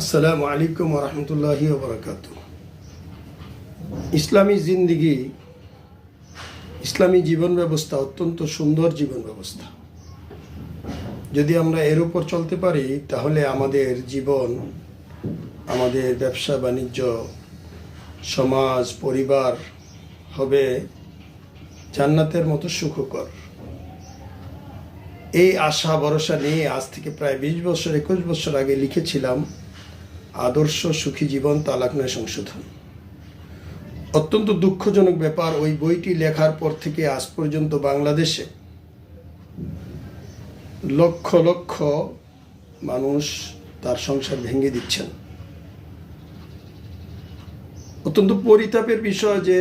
আসসালামু আলাইকুম ওয়া রাহমাতুল্লাহি ওয়া বারাকাতুহু। ইসলামী জিন্দিগি, ইসলামী জীবন ব্যবস্থা অত্যন্ত সুন্দর জীবন ব্যবস্থা। যদি আমরা এর উপর চলতে পারি তাহলে আমাদের জীবন, আমাদের ব্যবসা বাণিজ্য, সমাজ, পরিবার হবে জান্নাতের মতো সুখকর। এই আশা ভরসা নিয়ে আজ থেকে প্রায় 21 বছর আগে লিখেছিলাম আদর্শ সুখী জীবন তালাক নয় সংশোধন। অত্যন্ত দুঃখজনক ব্যাপার, ওই বইটি লেখার পর থেকে আজ পর্যন্ত বাংলাদেশে লক্ষ লক্ষ মানুষ তার সংসার ভেঙে দিচ্ছেন। অত্যন্ত পরিতাপের বিষয় যে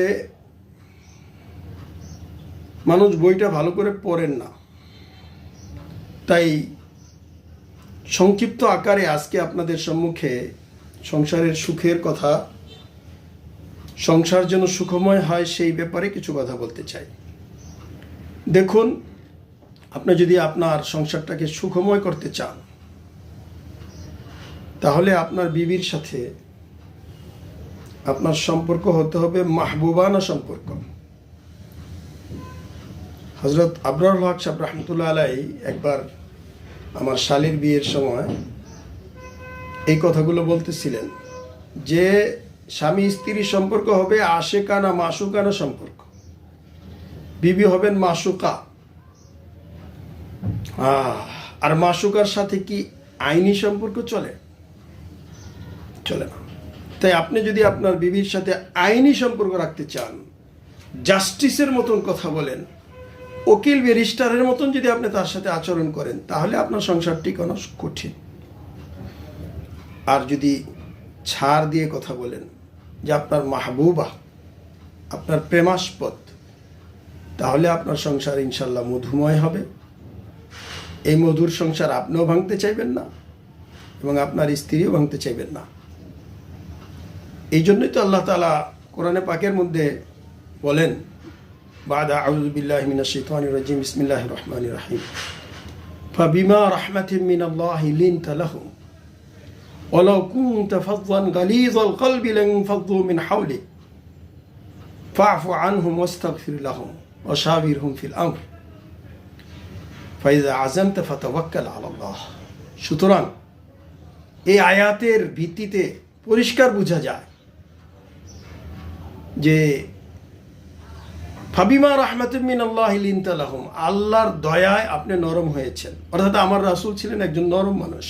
মানুষ বইটা ভালো করে পড়েন না। তাই সংক্ষিপ্ত আকারে আজকে আপনাদের সম্মুখে সংসারের সুখের কথা, সংসার যেন সুখময় হয় সেই ব্যাপারে কিছু কথা বলতে চাই। দেখুন, আপনি যদি আপনার সংসারটাকে সুখময় করতে চান তাহলে আপনার বিবির সাথে আপনার সম্পর্ক হতে হবে মাহবুবানা সম্পর্ক। হযরত আবরারুল হক সাহেব রহমতুল্লাহ আলাইহি একবার আমার শালীর বিয়ের সময় এই কথাগুলো বলতেছিলেন যে স্বামী স্ত্রীর সম্পর্ক হবে আশেকানা মাসুকানা সম্পর্ক। বিবি হবেন মাসুকা। আর মাসুকার সাথে কি আইনি সম্পর্ক চলে? চলে না। তাই আপনি যদি আপনার বিবির সাথে আইনি সম্পর্ক রাখতে চান, জাস্টিসের মতন কথা বলেন, উকিল ব্যারিস্টারের মতন যদি আপনি তার সাথে আচরণ করেন তাহলে আপনার সংসারটি কোনো কঠিন। আর যদি ছাড় দিয়ে কথা বলেন যে আপনার মাহবুবা, আপনার প্রেমাস্পদ, তাহলে আপনার সংসার ইনশাল্লাহ মধুময় হবে। এই মধুর সংসার আপনিও ভাঙতে চাইবেন না এবং আপনার স্ত্রীও ভাঙতে চাইবেন না। এই জন্যই তো আল্লাহ তাআলা কোরআনে পাকের মধ্যে বলেন, বাদা আউযু বিল্লাহি মিনাশ শাইতানির রাজিম, বিসমিল্লাহির রহমানির রহিম, ফাবিমা রাহমাতিন মিনাল্লাহি লিনতা লাহুম ওয়ালাউ কুনতা ফাযযান গালিযাল কলবি লানফাযযু মিন হাওলিক ফা'ফু আনহুম ওয়াস্তাগফির লাহুম ওয়াশাবিরহুম ফিল আমর ফাইযা আযামতা ফাতাওয়াক্কাল আলাল্লাহ। সুতরাং এই আয়াতের ভিত্তিতে পরিষ্কার বোঝা যায় যে ফাবিমা রাহমাতিন মিনাল্লাহি লিনতা লাহুম, আল্লাহর দয়ায় আপনি নরম হয়েছেন। অর্থাৎ আমার রাসূল ছিলেন একজন নরম মানুষ।